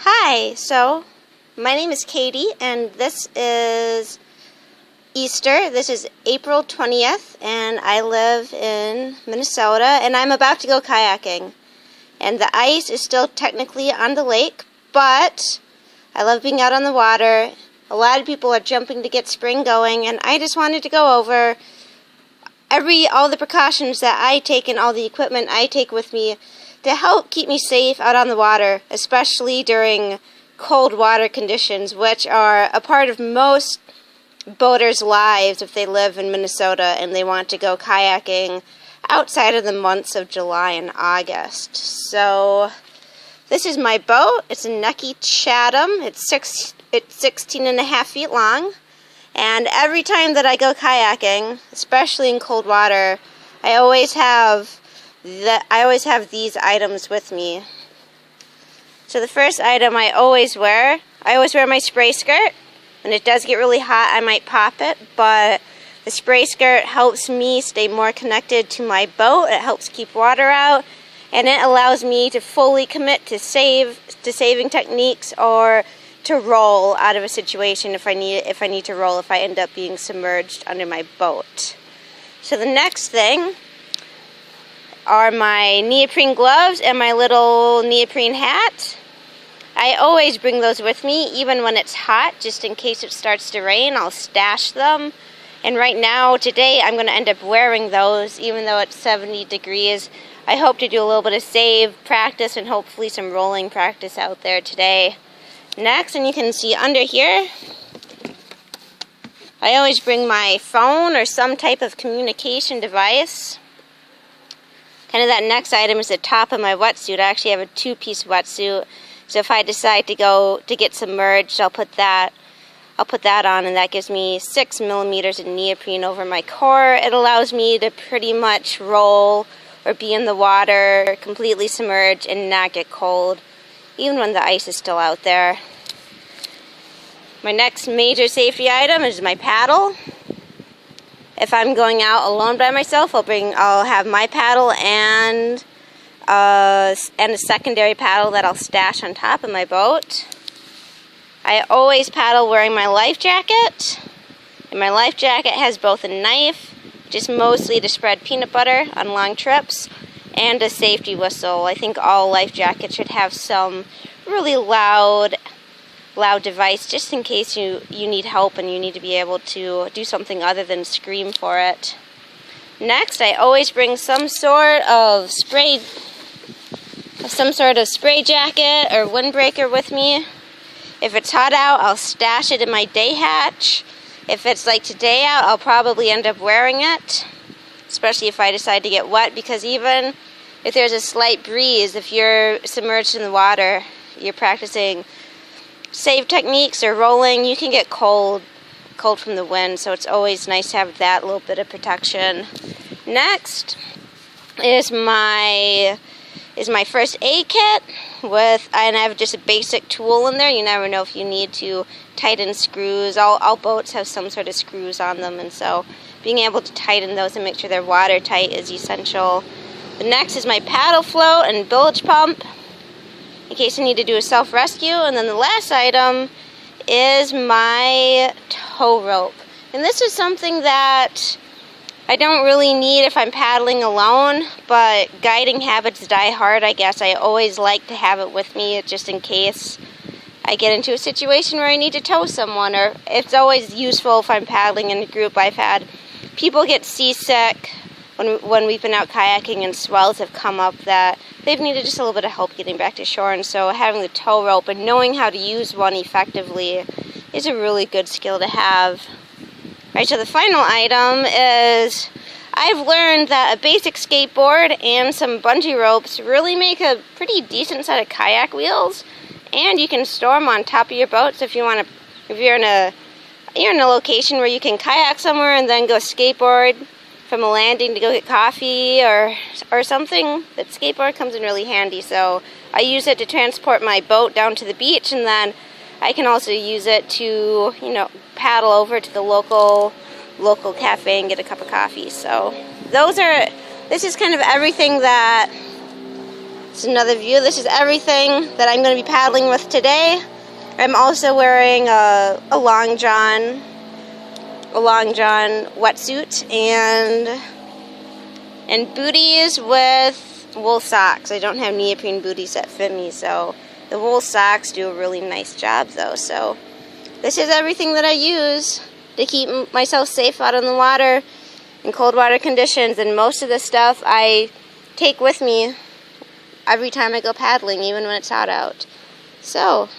Hi, so my name is Katie and this is Easter. This is April 20th and I live in Minnesota and I'm about to go kayaking. And the ice is still technically on the lake, but I love being out on the water. A lot of people are jumping to get spring going and I just wanted to go over all the precautions that I take and all the equipment I take with me to help keep me safe out on the water, especially during cold water conditions, which are a part of most boaters' lives if they live in Minnesota and they want to go kayaking outside of the months of July and August. So this is my boat. It's a Nucky Chatham. It's 16 and a half feet long. And every time that I go kayaking, especially in cold water, I always have these items with me. So the first item I always wear my spray skirt. When it does get really hot, I might pop it, but the spray skirt helps me stay more connected to my boat. It helps keep water out, and it allows me to fully commit to saving techniques or to roll out of a situation if I need to roll if I end up being submerged under my boat. So the next thing are my neoprene gloves and my little neoprene hat. I always bring those with me even when it's hot, just in case it starts to rain. I'll stash them. And right now, today, I'm going to end up wearing those even though it's 70 degrees. I hope to do a little bit of save practice and hopefully some rolling practice out there today. Next, and you can see under here, I always bring my phone or some type of communication device. Kind of that next item is the top of my wetsuit. I actually have a two-piece wetsuit, so if I decide to go to get submerged, I'll put that on, and that gives me 6 millimeters of neoprene over my core. It allows me to pretty much roll or be in the water completely submerged and not get cold, even when the ice is still out there. My next major safety item is my paddle. If I'm going out alone by myself, I'll have my paddle and a secondary paddle that I'll stash on top of my boat. I always paddle wearing my life jacket, and my life jacket has both a knife, just mostly to spread peanut butter on long trips, and a safety whistle. I think all life jackets should have some really loud device just in case you need help and you need to be able to do something other than scream for it. Next, I always bring some sort of spray jacket or windbreaker with me. If it's hot out, I'll stash it in my day hatch. If it's like today out, I'll probably end up wearing it, especially if I decide to get wet, because even if there's a slight breeze, if you're submerged in the water, you're practicing save techniques or rolling, you can get cold from the wind, so it's always nice to have that little bit of protection. Next is my first aid kit and I have just a basic tool in there. You never know if you need to tighten screws. All boats have some sort of screws on them, and so being able to tighten those and make sure they're watertight is essential. The next is my paddle float and bilge pump, in case I need to do a self-rescue. And then the last item is my tow rope. And this is something that I don't really need if I'm paddling alone, but guiding habits die hard, I guess. I always like to have it with me just in case I get into a situation where I need to tow someone, or it's always useful if I'm paddling in a group. I've had people get seasick when we've been out kayaking and swells have come up that they've needed just a little bit of help getting back to shore, and so having the tow rope and knowing how to use one effectively is a really good skill to have. Alright, so the final item is I've learned that a basic skateboard and some bungee ropes really make a pretty decent set of kayak wheels, and you can store them on top of your boat. So if you're in a location where you can kayak somewhere and then go skateboard from a landing to go get coffee or something, that skateboard comes in really handy. So I use it to transport my boat down to the beach, and then I can also use it to, paddle over to the local cafe and get a cup of coffee. So this is kind of everything that It's another view. This is everything that I'm going to be paddling with today. I'm also wearing a long john wetsuit and booties with wool socks. I don't have neoprene booties that fit me, so the wool socks do a really nice job though. So this is everything that I use to keep myself safe out on the water in cold water conditions, and most of the stuff I take with me every time I go paddling, even when it's hot out. So